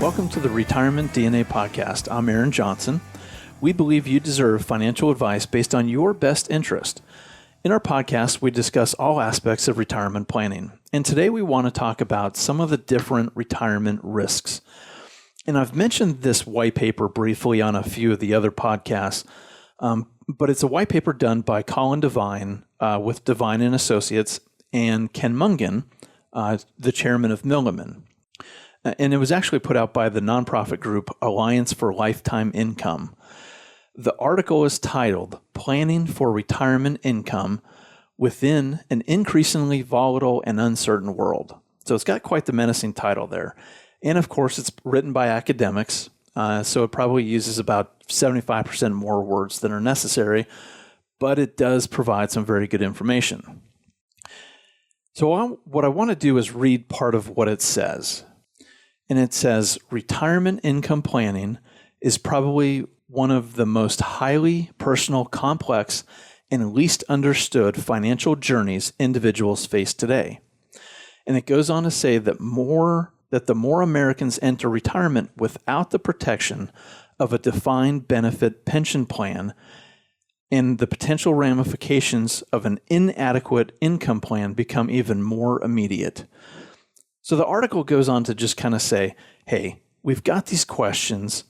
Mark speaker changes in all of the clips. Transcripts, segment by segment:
Speaker 1: Welcome to the Retirement DNA podcast. I'm Aaron Johnson. We believe you deserve financial advice based on your best interest. In our podcast, we discuss all aspects of retirement planning. And today we want to talk about some of the different retirement risks. And I've mentioned this white paper briefly on a few of the other podcasts, but it's a white paper done by Colin Devine with Devine and Associates and Ken Mungan, the chairman of Milliman. And it was actually put out by the nonprofit group Alliance for Lifetime Income. The article is titled Planning for Retirement Income Within an Increasingly Volatile and Uncertain World. So it's got quite the menacing title there. And of course, it's written by academics, so it probably uses about 75% more words than are necessary, but it does provide some very good information. So what I want to do is read part of what it says. And it says, retirement income planning is probably one of the most highly personal, complex, and least understood financial journeys individuals face today. And it goes on to say that the more Americans enter retirement without the protection of a defined benefit pension plan and the potential ramifications of an inadequate income plan become even more immediate. So the article goes on to just kind of say, hey, we've got these questions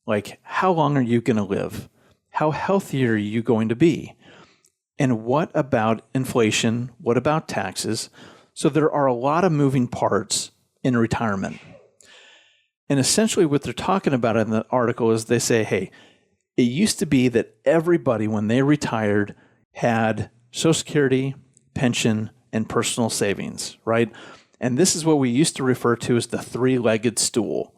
Speaker 1: like, how long are you going to live? How healthy are you going to be? And what about inflation? What about taxes? So there are a lot of moving parts in retirement. And essentially what they're talking about in the article is they say, hey, it used to be that everybody, when they retired, had Social Security, pension, and personal savings, right? And this is what we used to refer to as the three-legged stool.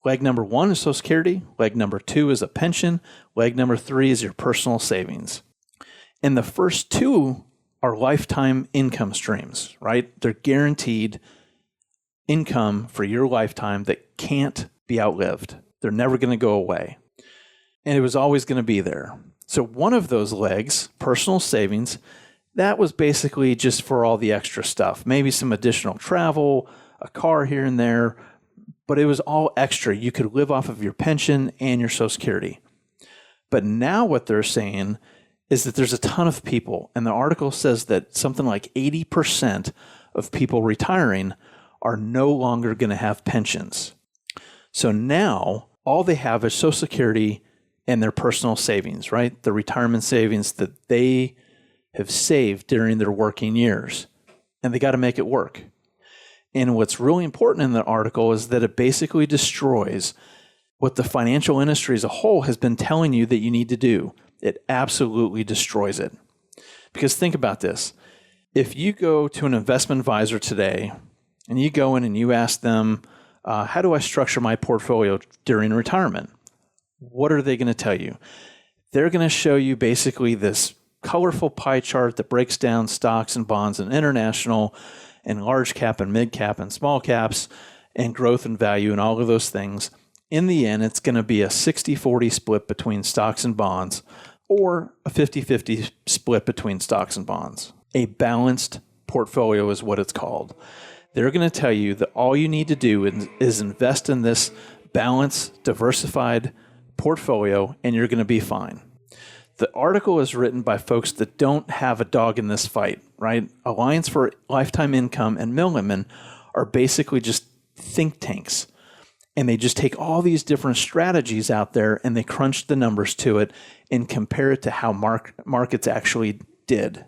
Speaker 1: Leg number one is Social Security. Leg number two is a pension. Leg number three is your personal savings. And the first two are lifetime income streams, right? They're guaranteed income for your lifetime that can't be outlived. They're never going to go away. And it was always going to be there. So one of those legs, personal savings, that was basically just for all the extra stuff, maybe some additional travel, a car here and there, but it was all extra. You could live off of your pension and your Social Security. But now what they're saying is that there's a ton of people, and the article says that something like 80% of people retiring are no longer going to have pensions. So now all they have is Social Security and their personal savings, right? The retirement savings that they have saved during their working years, and they got to make it work. And what's really important in the article is that it basically destroys what the financial industry as a whole has been telling you that you need to do. It absolutely destroys it. Because think about this. If you go to an investment advisor today and you go in and you ask them, how do I structure my portfolio during retirement? What are they going to tell you? They're going to show you basically this colorful pie chart that breaks down stocks and bonds and international and large cap and mid cap and small caps and growth and value and all of those things. In the end, it's going to be a 60-40 split between stocks and bonds or a 50-50 split between stocks and bonds. A balanced portfolio is what it's called. They're going to tell you that all you need to do is invest in this balanced, diversified portfolio and you're going to be fine. The article is written by folks that don't have a dog in this fight, right? Alliance for Lifetime Income and Milliman are basically just think tanks. And they just take all these different strategies out there and they crunch the numbers to it and compare it to how markets actually did.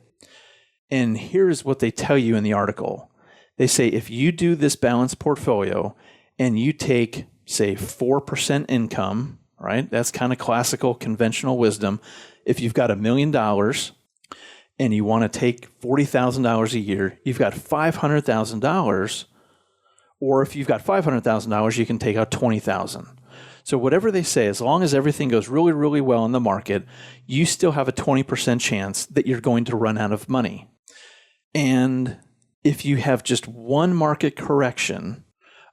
Speaker 1: And here's what they tell you in the article. They say if you do this balanced portfolio and you take, say, 4% income, right? That's kind of classical, conventional wisdom. If you've got $1 million and you want to take $40,000 a year, you've got $500,000. Or if you've got $500,000, you can take out $20,000. So whatever they say, as long as everything goes really, really well in the market, you still have a 20% chance that you're going to run out of money. And if you have just one market correction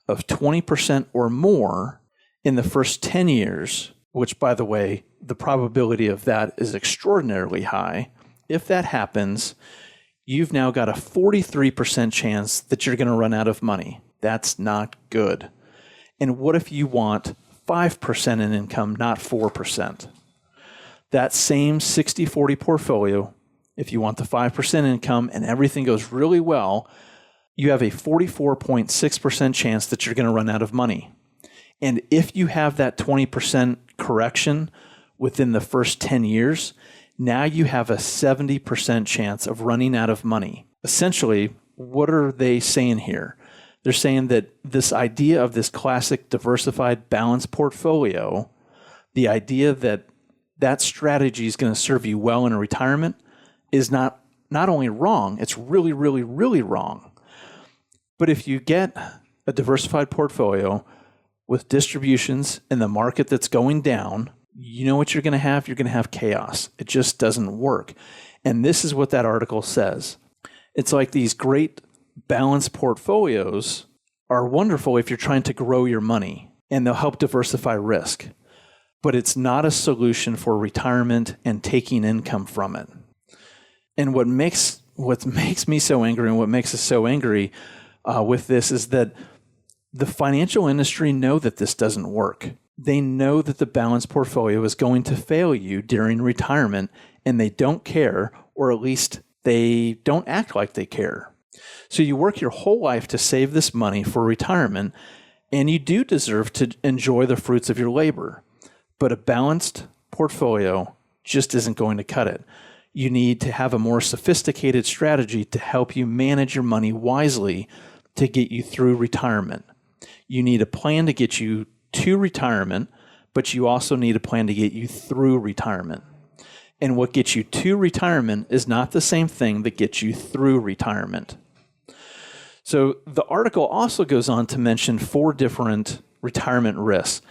Speaker 1: of 20% or more in the first 10 years, which, by the way, the probability of that is extraordinarily high, if that happens, you've now got a 43% chance that you're going to run out of money. That's not good. And what if you want 5% in income, not 4%? That same 60-40 portfolio, if you want the 5% income and everything goes really well, you have a 44.6% chance that you're going to run out of money. And if you have that 20% correction within the first 10 years, now you have a 70% chance of running out of money. Essentially, what are they saying here? They're saying that this idea of this classic diversified balanced portfolio, the idea that that strategy is going to serve you well in retirement is not only wrong, it's really, really, really wrong. But if you get a diversified portfolio with distributions in the market that's going down, you know what you're going to have? You're going to have chaos. It just doesn't work. And this is what that article says. It's like these great balanced portfolios are wonderful if you're trying to grow your money, and they'll help diversify risk. But it's not a solution for retirement and taking income from it. And what makes me so angry and what makes us so angry with this is that the financial industry know that this doesn't work. They know that the balanced portfolio is going to fail you during retirement, and they don't care, or at least they don't act like they care. So you work your whole life to save this money for retirement, and you do deserve to enjoy the fruits of your labor. But a balanced portfolio just isn't going to cut it. You need to have a more sophisticated strategy to help you manage your money wisely to get you through retirement. You need a plan to get you to retirement, but you also need a plan to get you through retirement. And what gets you to retirement is not the same thing that gets you through retirement. So the article also goes on to mention 4 different retirement risks.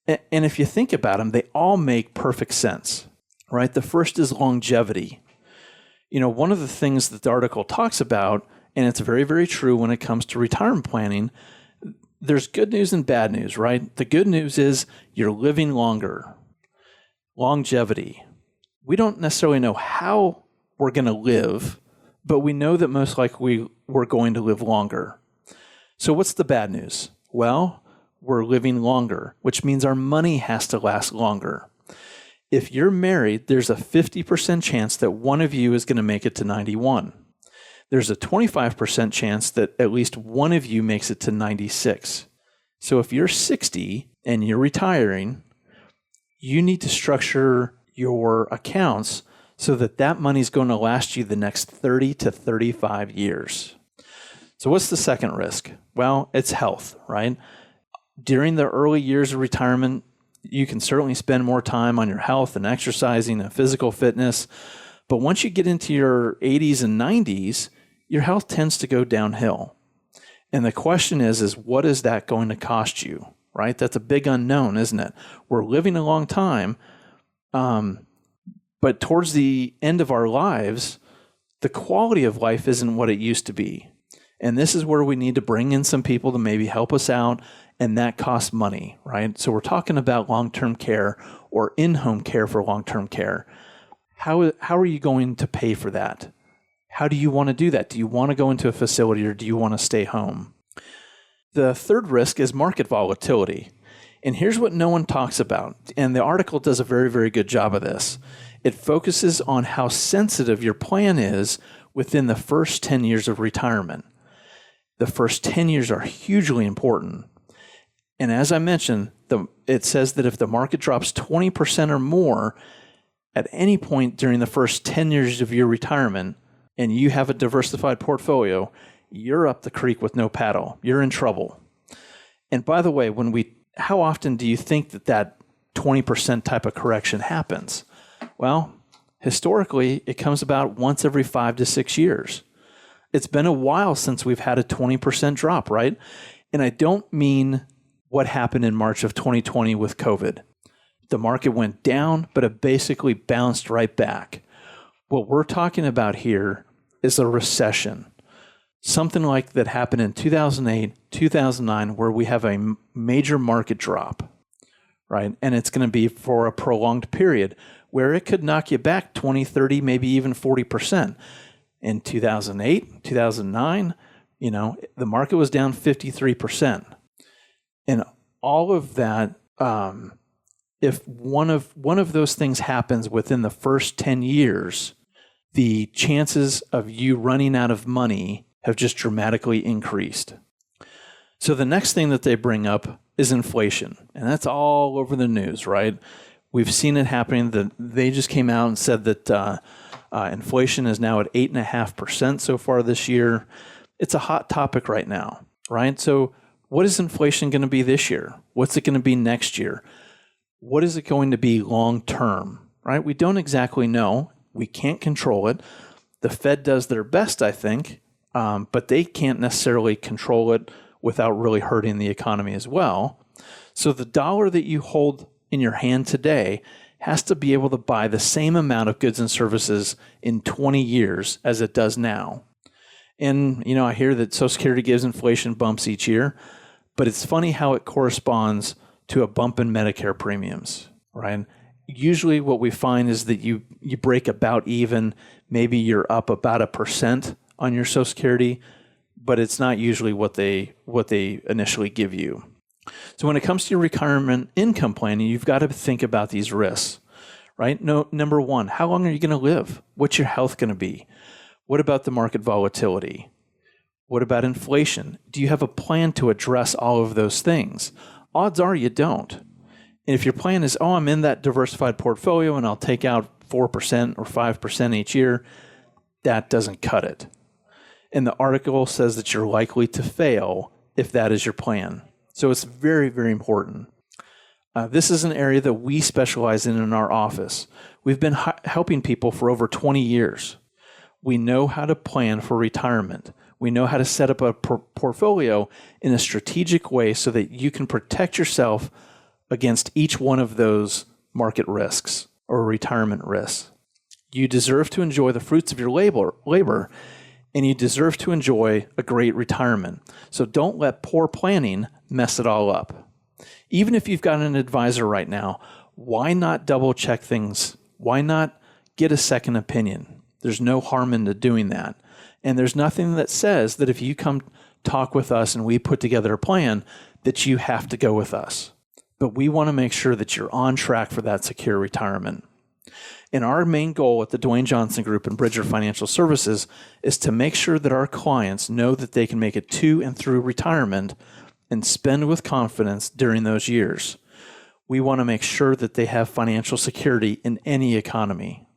Speaker 1: And if you think about them, they all make perfect sense, right? The first is longevity. You know, one of the things that the article talks about, and it's very, very true when it comes to retirement planning, there's good news and bad news, right? The good news is you're living longer. Longevity. We don't necessarily know how we're going to live, but we know that most likely we're going to live longer. So what's the bad news? Well, we're living longer, which means our money has to last longer. If you're married, there's a 50% chance that one of you is going to make it to 91. There's a 25% chance that at least one of you makes it to 96. So if you're 60 and you're retiring, you need to structure your accounts so that that money is going to last you the next 30 to 35 years. So what's the second risk? Well, it's health, right? During the early years of retirement, you can certainly spend more time on your health and exercising and physical fitness. But once you get into your 80s and 90s, your health tends to go downhill. And the question is what is that going to cost you, right? That's a big unknown, isn't it? We're living a long time, but towards the end of our lives, the quality of life isn't what it used to be. And this is where we need to bring in some people to maybe help us out, and that costs money, right? So we're talking about long-term care or in-home care for long-term care. How are you going to pay for that? How do you want to do that? Do you want to go into a facility or do you want to stay home? The third risk is market volatility. And here's what no one talks about. And the article does a very, very good job of this. It focuses on how sensitive your plan is within the first 10 years of retirement. The first 10 years are hugely important. And as I mentioned, it says that if the market drops 20% or more at any point during the first 10 years of your retirement, and you have a diversified portfolio, you're up the creek with no paddle. You're in trouble. And by the way, how often do you think that 20% type of correction happens? Well, historically, it comes about once every 5 to 6 years. It's been a while since we've had a 20% drop, right? And I don't mean what happened in March of 2020 with COVID. The market went down, but it basically bounced right back. What we're talking about here is a recession. Something like that happened in 2008, 2009, where we have a major market drop, right? And it's going to be for a prolonged period where it could knock you back 20, 30, maybe even 40%. In 2008, 2009, the market was down 53%. And all of that, if one of those things happens within the first 10 years, the chances of you running out of money have just dramatically increased. So the next thing that they bring up is inflation, and that's all over the news, right? We've seen it happening. That they just came out and said that inflation is now at 8.5% so far this year. It's a hot topic right now, right? So what is inflation going to be this year? What's it going to be next year? What is it going to be long term, right? We don't exactly know. We can't control it. The Fed does their best, I think, but they can't necessarily control it without really hurting the economy as well. So the dollar that you hold in your hand today has to be able to buy the same amount of goods and services in 20 years as it does now. And, I hear that Social Security gives inflation bumps each year, but it's funny how it corresponds to a bump in Medicare premiums, right? Usually what we find is that you break about even, maybe you're up about 1% on your Social Security, but it's not usually what they initially give you. So when it comes to your retirement income planning, you've got to think about these risks, right? Number one, how long are you going to live? What's your health going to be? What about the market volatility? What about inflation? Do you have a plan to address all of those things? Odds are you don't. And if your plan is, I'm in that diversified portfolio and I'll take out 4% or 5% each year, that doesn't cut it. And the article says that you're likely to fail if that is your plan. So it's very, very important. This is an area that we specialize in our office. We've been helping people for over 20 years. We know how to plan for retirement. We know how to set up a portfolio in a strategic way so that you can protect yourself against each one of those market risks or retirement risks. You deserve to enjoy the fruits of your labor, and you deserve to enjoy a great retirement. So don't let poor planning mess it all up. Even if you've got an advisor right now, why not double check things? Why not get a second opinion? There's no harm in doing that. And there's nothing that says that if you come talk with us and we put together a plan, that you have to go with us. But we want to make sure that you're on track for that secure retirement. And our main goal at the Dwayne Johnson Group and Bridger Financial Services is to make sure that our clients know that they can make it to and through retirement and spend with confidence during those years. We want to make sure that they have financial security in any economy.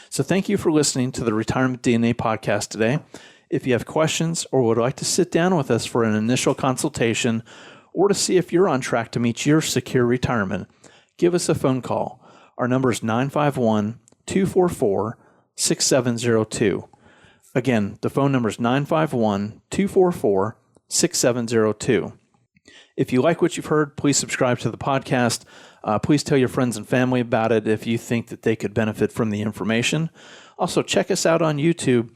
Speaker 1: So thank you for listening to the Retirement DNA podcast today. If you have questions or would like to sit down with us for an initial consultation or to see if you're on track to meet your secure retirement, give us a phone call. Our number is 951-244-6702. Again, the phone number is 951-244-6702. If you like what you've heard, please subscribe to the podcast. Please tell your friends and family about it if you think that they could benefit from the information. Also, check us out on YouTube,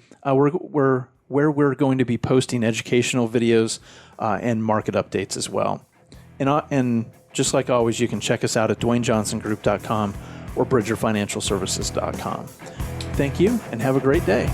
Speaker 1: where we're going to be posting educational videos and market updates as well. And just like always, you can check us out at DwayneJohnsonGroup.com or BridgerFinancialServices.com. Thank you, and have a great day.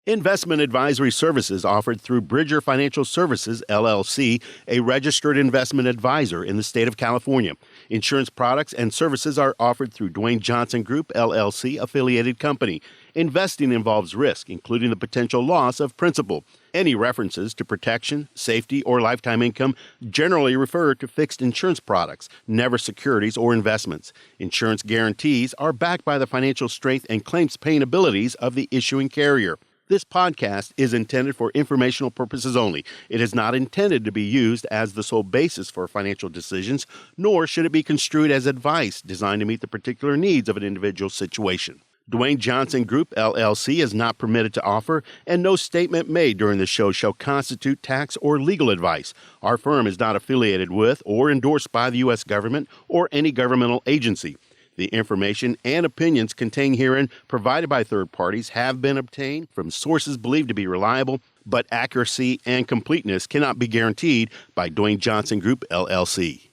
Speaker 2: Investment advisory services offered through Bridger Financial Services, LLC, a registered investment advisor in the state of California. Insurance products and services are offered through Dwayne Johnson Group, LLC, affiliated company. Investing involves risk, including the potential loss of principal. Any references to protection, safety, or lifetime income generally refer to fixed insurance products, never securities or investments. Insurance guarantees are backed by the financial strength and claims-paying abilities of the issuing carrier. This podcast is intended for informational purposes only. It is not intended to be used as the sole basis for financial decisions, nor should it be construed as advice designed to meet the particular needs of an individual situation. Dwayne Johnson Group, LLC is not permitted to offer, and no statement made during the show shall constitute tax or legal advice. Our firm is not affiliated with or endorsed by the U.S. government or any governmental agency. The information and opinions contained herein provided by third parties have been obtained from sources believed to be reliable, but accuracy and completeness cannot be guaranteed by Dwayne Johnson Group, LLC.